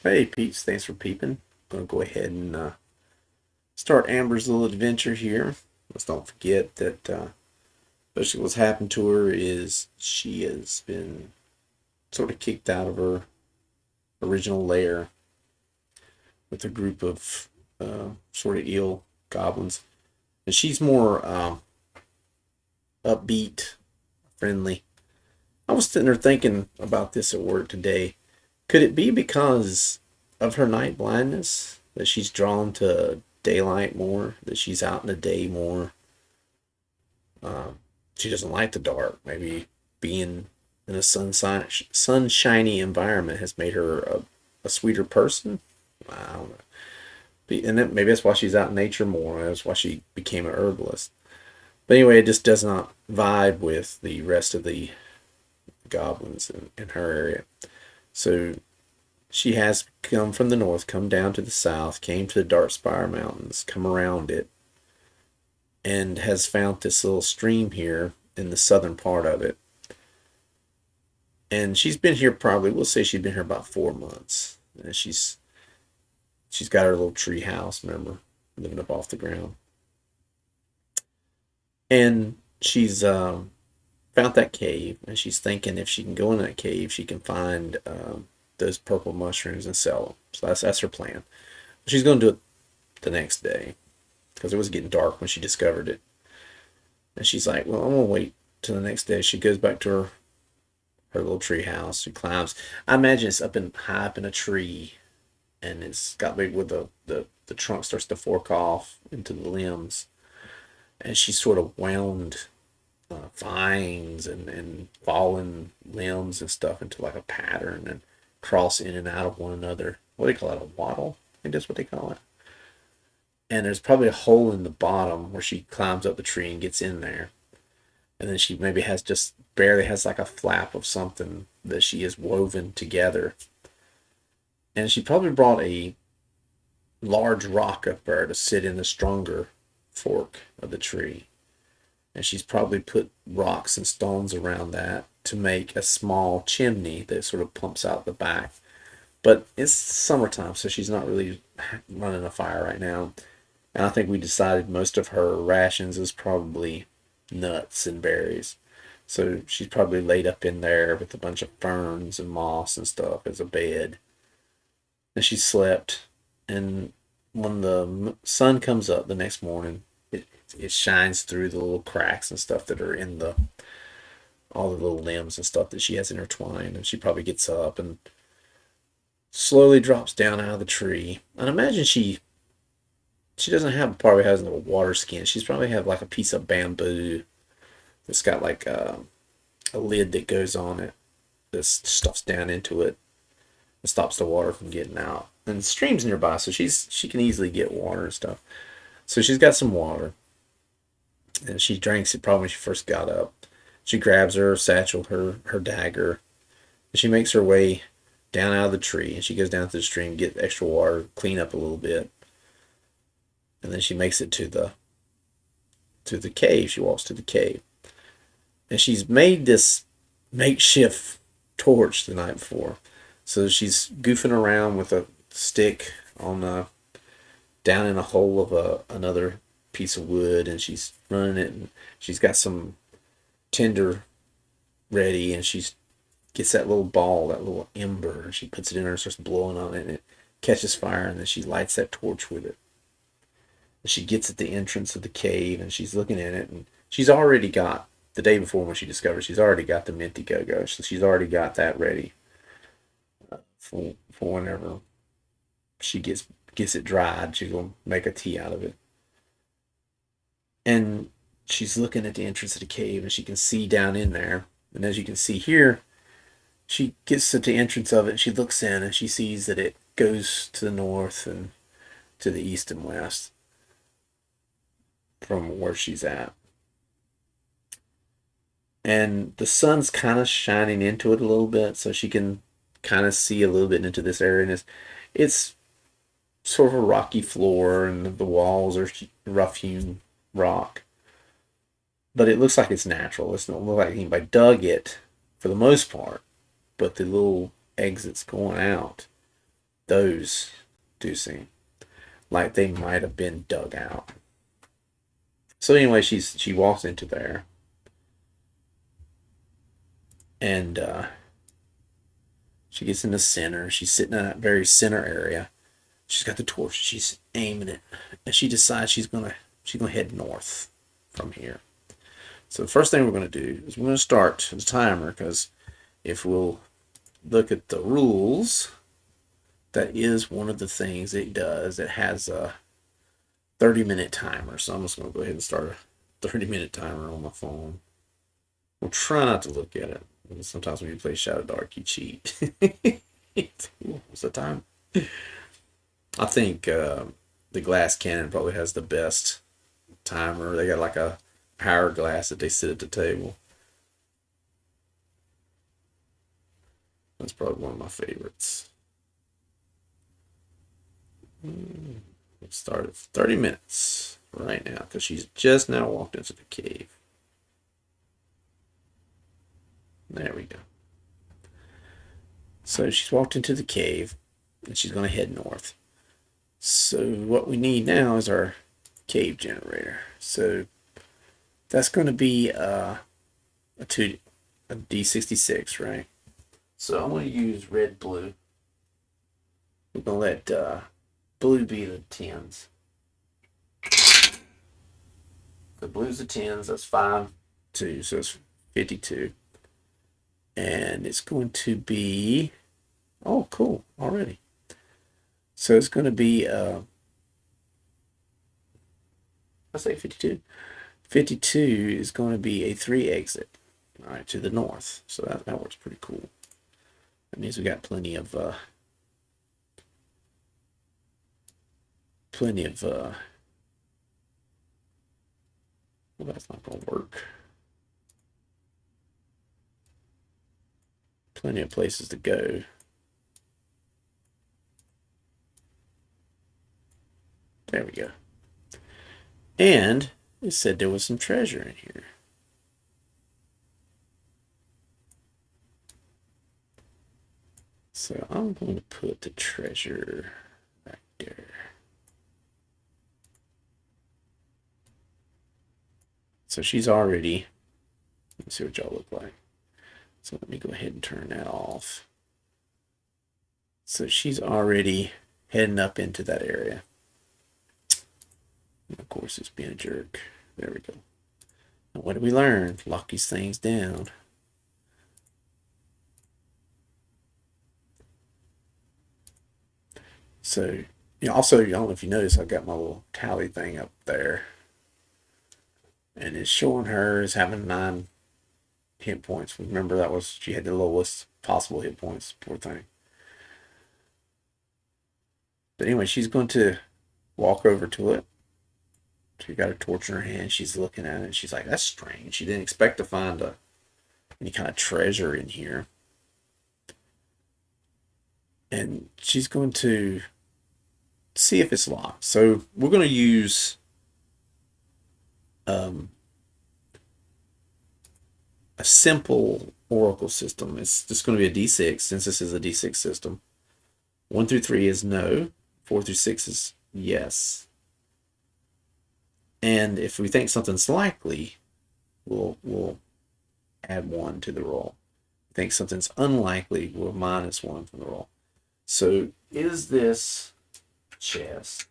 Hey, Peach, thanks for peeping. Gonna go ahead and start Amber's little adventure here. Let's don't forget that basically what's happened to her is she has been sort of kicked out of her original lair with a group of sort of eel goblins. And she's more upbeat, friendly. I was sitting there thinking about this at work today. Could it be because of her night blindness that she's drawn to daylight more, that she's out in the day more? She doesn't like the dark. Maybe being in a sunshiny environment has made her a sweeter person. I don't know. And then maybe that's why she's out in nature more. That's why she became an herbalist. But anyway, it just does not vibe with the rest of the goblins in her area. So she has come from the north, come down to the south, came to the Darkspire Mountains, come around it, and has found this little stream here in the southern part of it. And she's been here probably, we'll say she's been here about 4 months. And she's got her little tree house, remember, living up off the ground. And she's found that cave, and she's thinking if she can go in that cave, she can find those purple mushrooms and sell them. So that's her plan. She's going to do it the next day because it was getting dark when she discovered it. And she's like, well, I'm going to wait till the next day. She goes back to her little tree house. She climbs. I imagine it's high up in a tree, and it's got big where the trunk starts to fork off into the limbs. And she's sort of wound vines and fallen limbs and stuff into like a pattern and cross in and out of one another. What do they call it? A waddle? I think that's what they call it. And there's probably a hole in the bottom where she climbs up the tree and gets in there. And then she maybe has just barely has like a flap of something that she has woven together. And she probably brought a large rock up there to sit in the stronger fork of the tree. And she's probably put rocks and stones around that to make a small chimney that sort of pumps out the back. But it's summertime, so she's not really running a fire right now. And I think we decided most of her rations is probably nuts and berries. So she's probably laid up in there with a bunch of ferns and moss and stuff as a bed. And she slept. And when the sun comes up the next morning, it shines through the little cracks and stuff that are in the all the little limbs and stuff that she has intertwined, and she probably gets up and slowly drops down out of the tree. And imagine she doesn't have probably has no water skin. She's probably have like a piece of bamboo that's got like a lid that goes on it that stuffs down into it and stops the water from getting out. And the stream's nearby, so she can easily get water and stuff. So she's got some water, and she drinks it probably when she first got up. She grabs her satchel, her dagger, and she makes her way down out of the tree, and she goes down to the stream, get extra water, clean up a little bit, and then she makes it to the cave. She walks to the cave, and she's made this makeshift torch the night before. So she's goofing around with a stick on down in a hole of another piece of wood, and she's running it, and she's got some tinder ready, and she gets that little ball, that little ember, and she puts it in her and starts blowing on it, and it catches fire, and then she lights that torch with it. And she gets at the entrance of the cave, and she's looking at it, and she's already got the day before when she discovered she's already got the minty go-go, so she's already got that ready for whenever she gets it dried. She's gonna make a tea out of it. And she's looking at the entrance of the cave, and she can see down in there. And as you can see here, she gets to the entrance of it, and she looks in, and she sees that it goes to the north and to the east and west from where she's at. And the sun's kind of shining into it a little bit, so she can kind of see a little bit into this area. And it's sort of a rocky floor, and the walls are rough hewn rock. But it looks like it's natural. It doesn't look like anybody dug it for the most part. But the little exits going out those do seem like they might have been dug out. So anyway, she walks into there, and she gets in the center. She's sitting in that very center area. She's got the torch. She's aiming it, and she decides she's gonna head north from here. So the first thing we're gonna do is we're gonna start the timer, because if we'll look at the rules, that is one of the things it does. It has a 30-minute timer. So I'm just gonna go ahead and start a 30-minute timer on my phone. We'll try not to look at it. Sometimes when you play Shadow Dark, you cheat. What's the time? I think the glass cannon probably has the best timer. They got like a power glass that they sit at the table. That's probably one of my favorites. Let's start at 30 minutes right now, because she's just now walked into the cave. There we go. So she's walked into the cave, and she's going to head north. So what we need now is our cave generator. So that's going to be a D66, right? So I'm going to use red, blue. We're going to let blue be the 10s. The blue's the 10s. That's 5, 2. So it's 52. And it's going to be, oh, cool, already. So it's going to be, let's say 52. 52 is going to be a 3 exit, all right, to the north. So that works pretty cool. That means we got plenty of, well, that's not going to work. Plenty of places to go. There we go. And it said there was some treasure in here. So I'm going to put the treasure right there. So she's already, let's see what y'all look like. So let me go ahead and turn that off. So she's already heading up into that area. And of course, it's being a jerk. There we go. And what did we learn? Lock these things down. So, also, I don't know if you notice, I've got my little tally thing up there. And it's showing her as having 9 hit points. Remember, that was, she had the lowest possible hit points. Poor thing. But anyway, she's going to walk over to it. She got her torch in her hand. She's looking at it. She's like, that's strange. She didn't expect to find any kind of treasure in here. And she's going to see if it's locked. So we're going to use a simple oracle system. It's just going to be a D6, since this is a D6 system. 1 through 3 is no. 4 through 6 is yes. And if we think something's likely, we'll add 1 to the roll. If we think something's unlikely, we'll minus 1 from the roll. So is this chest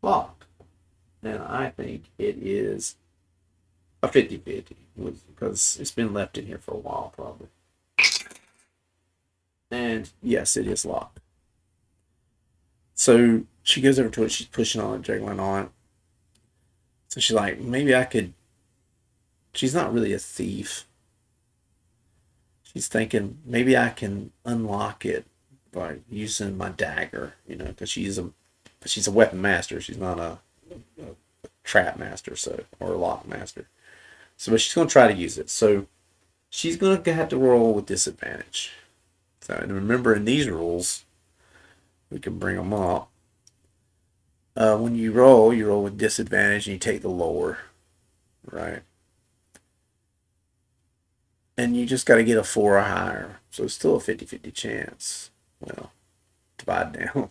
locked? And I think it is a 50-50, because it's been left in here for a while, probably. And yes, it is locked. So she goes over to it. She's pushing on it, jiggling on it. So she's like, maybe I could. She's not really a thief. She's thinking maybe I can unlock it by using my dagger, because she's a weapon master. She's not a trap master, or a lock master. But she's going to try to use it. So she's going to have to roll with disadvantage. So, and remember, in these rules, we can bring them up. When you roll with disadvantage, and you take the lower, right? And you just got to get a 4 or higher. So it's still a 50-50 chance. Well, divide down.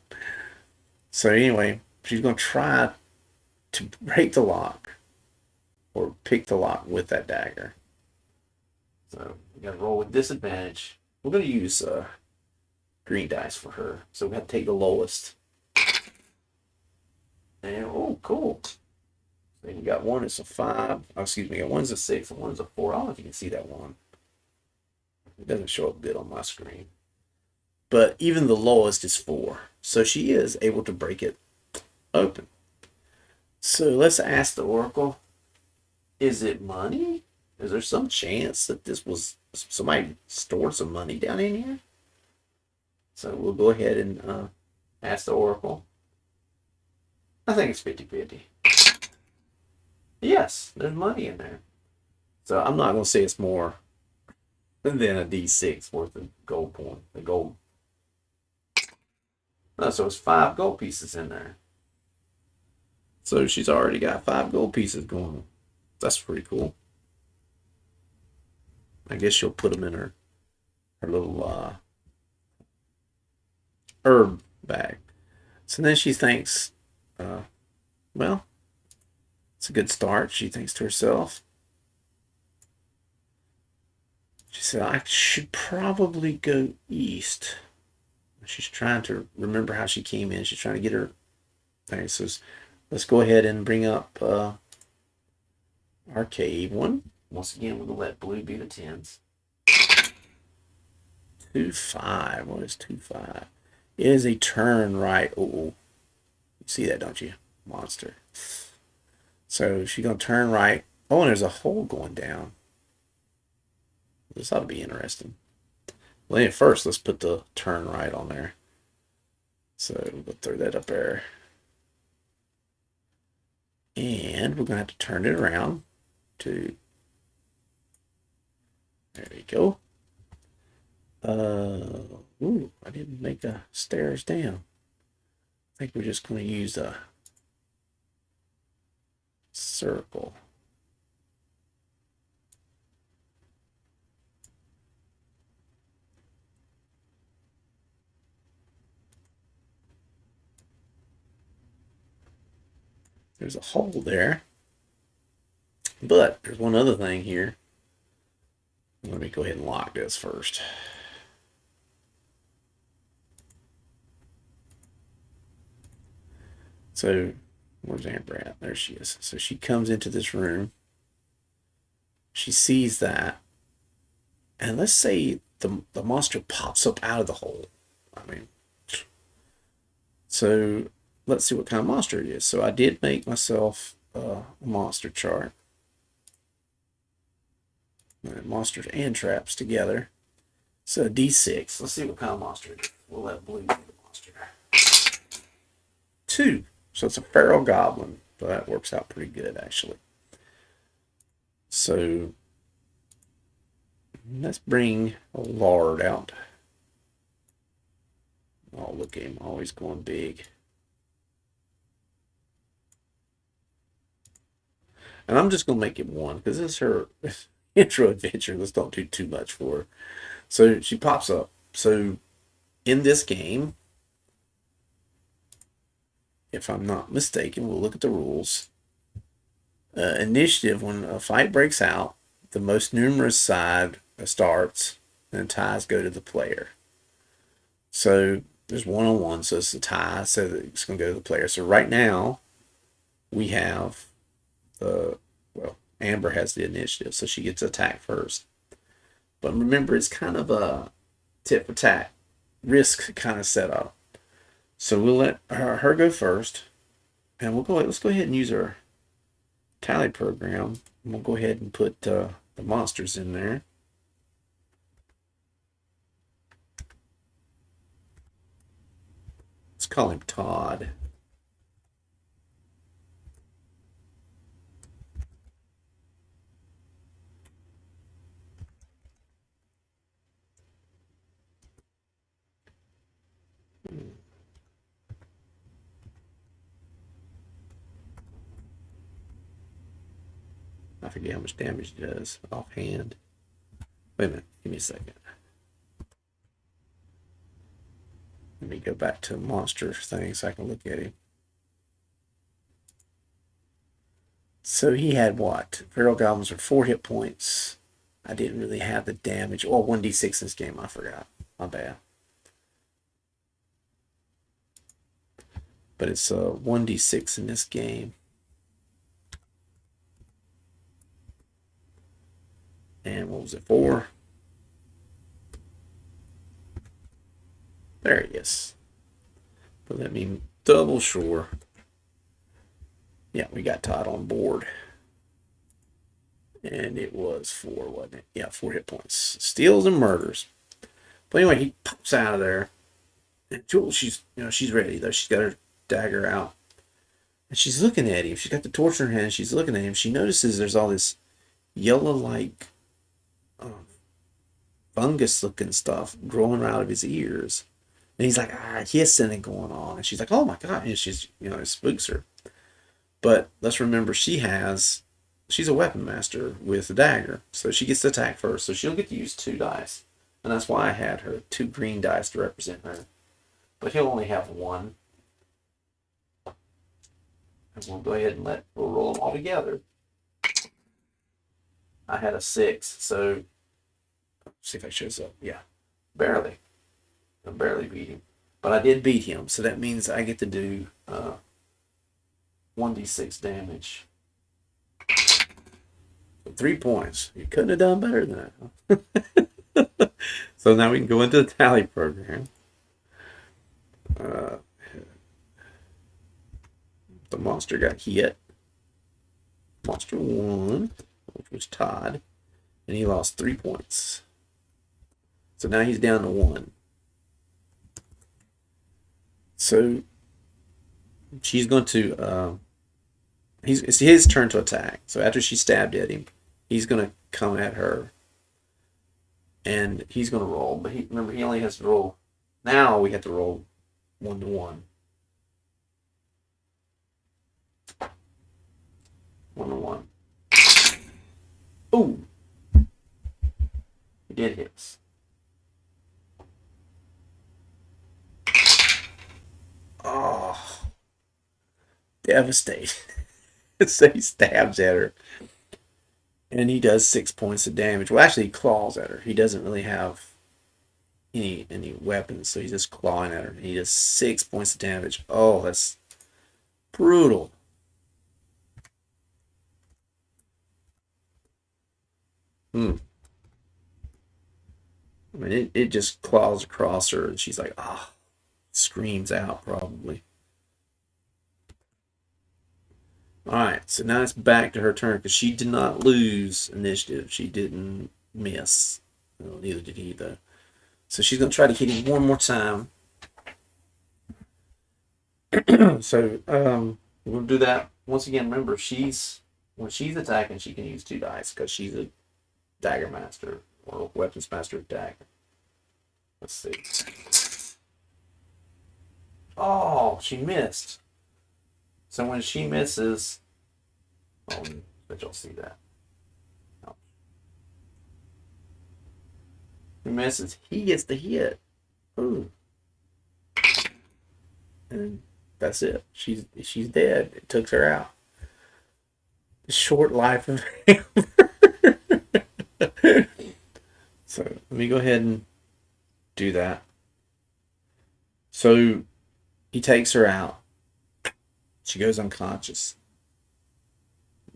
So anyway, she's going to try to break the lock or pick the lock with that dagger. So we got to roll with disadvantage. We're going to use green dice for her. So we have to take the lowest. And oh, cool. Then you got one, it's a 5. Oh, excuse me, one's a 6 and one's a 4. I don't know if you can see that one. It doesn't show up good on my screen. But even the lowest is 4. So she is able to break it open. So let's ask the Oracle, is it money? Is there some chance that this was somebody stored some money down in here? So we'll go ahead and ask the Oracle. I think it's 50-50. Yes, there's money in there. So I'm not going to say it's more than a D6 worth of gold point. The gold. No, so it's 5 gold pieces in there. So she's already got 5 gold pieces going. That's pretty cool. I guess she'll put them in her little herb bag. So then she thinks, well, it's a good start, she thinks to herself. She said, I should probably go east. She's trying to remember how she came in. She's trying to get her thing. So let's go ahead and bring up our cave one. Once again, we're going to let blue be the 10s. 2-5. What is 2-5? It is a turn right. Oh, you see that, don't you? Monster. So she's going to turn right. Oh, and there's a hole going down. This ought to be interesting. Well, anyway, first, let's put the turn right on there. So we'll throw that up there. And we're going to have to turn it around to... There we go. Ooh, I didn't make a stairs down. I think we're just going to use a circle. There's a hole there. But there's one other thing here. Let me go ahead and lock this first. So, where's Amber at? There she is. So she comes into this room. She sees that. And let's say the monster pops up out of the hole. I mean, so let's see what kind of monster it is. So I did make myself a monster chart. Monsters and traps together. So D6. Let's see what kind of monster it is. We'll let blue be the monster. 2. So it's a feral goblin. So that works out pretty good, actually. So let's bring a lard out. Oh, look at him, always going big. And I'm just going to make it 1 because this is her intro adventure. Let's don't do too much for her. So she pops up. So in this game, if I'm not mistaken, we'll look at the rules. Initiative, when a fight breaks out, the most numerous side starts, and ties go to the player. So there's 1-on-1, so it's a tie, so it's going to go to the player. So right now, we have Amber has the initiative, so she gets attacked first. But remember, it's kind of a tit for tat, risk kind of setup. So we'll let her go first, and let's go ahead and use our tally program. And we'll go ahead and put the monsters in there. Let's call him Todd. I forget how much damage it does offhand. Wait a minute, give me a second. Let me go back to monster thing so I can look at him. So he had what? Feral Goblins are 4 hit points. I didn't really have the damage. Oh, 1d6 in this game. I forgot. My bad. But it's 1d6 in this game. And what was it for? There he is. But let me double sure. Yeah, we got Todd on board. And it was 4, wasn't it? Yeah, 4 hit points. Steals and murders. But anyway, he pops out of there. And Jewel, she's ready though. She's got her dagger out. And she's looking at him. She's got the torch in her hand. She's looking at him. She notices there's all this yellow-like fungus-looking stuff growing out of his ears. And he's like, hissing and going on. And she's like, oh my God. And she's, it spooks her. But let's remember, she's a weapon master with a dagger. So she gets to attack first. So she'll get to use 2 dice. And that's why I had her 2 green dice to represent her. But he'll only have 1. And we'll go ahead and we'll roll them all together. I had a 6, so let's see if it shows up. Yeah, barely. I barely beat him. But I did beat him, so that means I get to do 1d6 damage. 3 points. You couldn't have done better than that. So now we can go into the tally program. The monster got hit. Monster 1, which was Todd, and he lost 3 points. So now he's down to 1. So she's going to it's his turn to attack. So after she stabbed at him, he's going to come at her, and he's going to roll. But remember, he only has to roll. Now we have to roll 1 to 1. 1 to 1. Ooh, he did hit. Oh, devastating. So he stabs at her. And he does 6 points of damage. Well, actually, he claws at her. He doesn't really have any weapons, so he's just clawing at her. And he does 6 points of damage. Oh, that's brutal. I mean, it just claws across her, and she's like, screams out probably. Alright, so now it's back to her turn because she did not lose initiative. She didn't miss. Well, neither did he, though. So she's going to try to hit him one more time. So we'll do that. Once again, remember, when she's attacking, she can use 2 dice because she's a dagger master or weapons master of dagger. Let's see. Oh, she missed. So when she misses, but you'll see that. No. He misses. He gets the hit. Ooh. And that's it. She's dead. It took her out. The short life of him. So let me go ahead and do that. So he takes her out. She goes unconscious.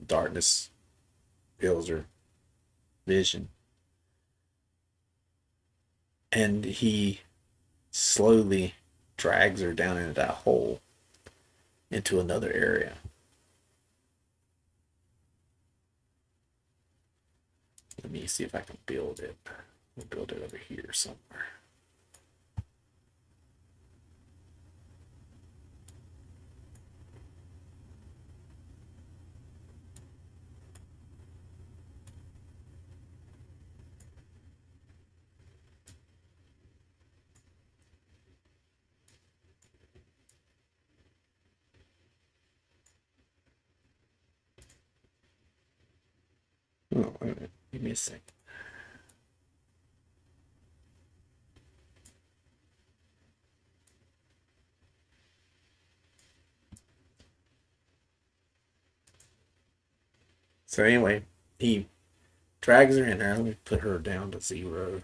Darkness fills her vision. And he slowly drags her down into that hole into another area. Let me see if I can build it. We'll build it over here somewhere. Oh, wait a minute. Give me a second. So anyway, he drags her in there. Let me put her down to 0.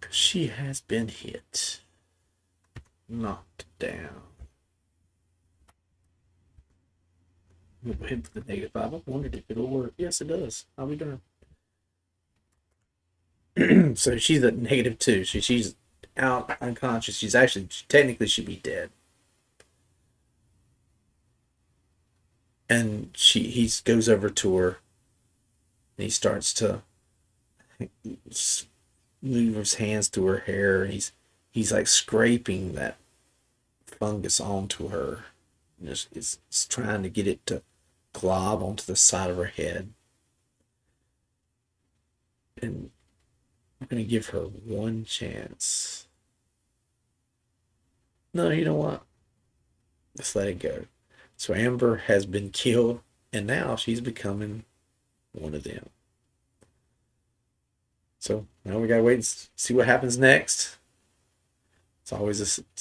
'Cause she has been hit. Knocked down. We'll go ahead for the -5. I wondered if it'll work. Yes, it does. I'll be darned. So she's at -2. She's out unconscious. She's actually technically should be dead. And he goes over to her and he starts to move his hands through her hair. And he's like scraping that fungus onto her. And it's trying to get it to glob onto the side of her head. And I'm gonna give her one chance. No, you know what? Let's let it go. So Amber has been killed, and now she's becoming one of them. So now we gotta wait and see what happens next. It's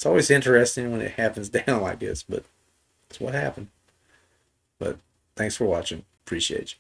always interesting when it happens down like this, but it's what happened. But thanks for watching. Appreciate you.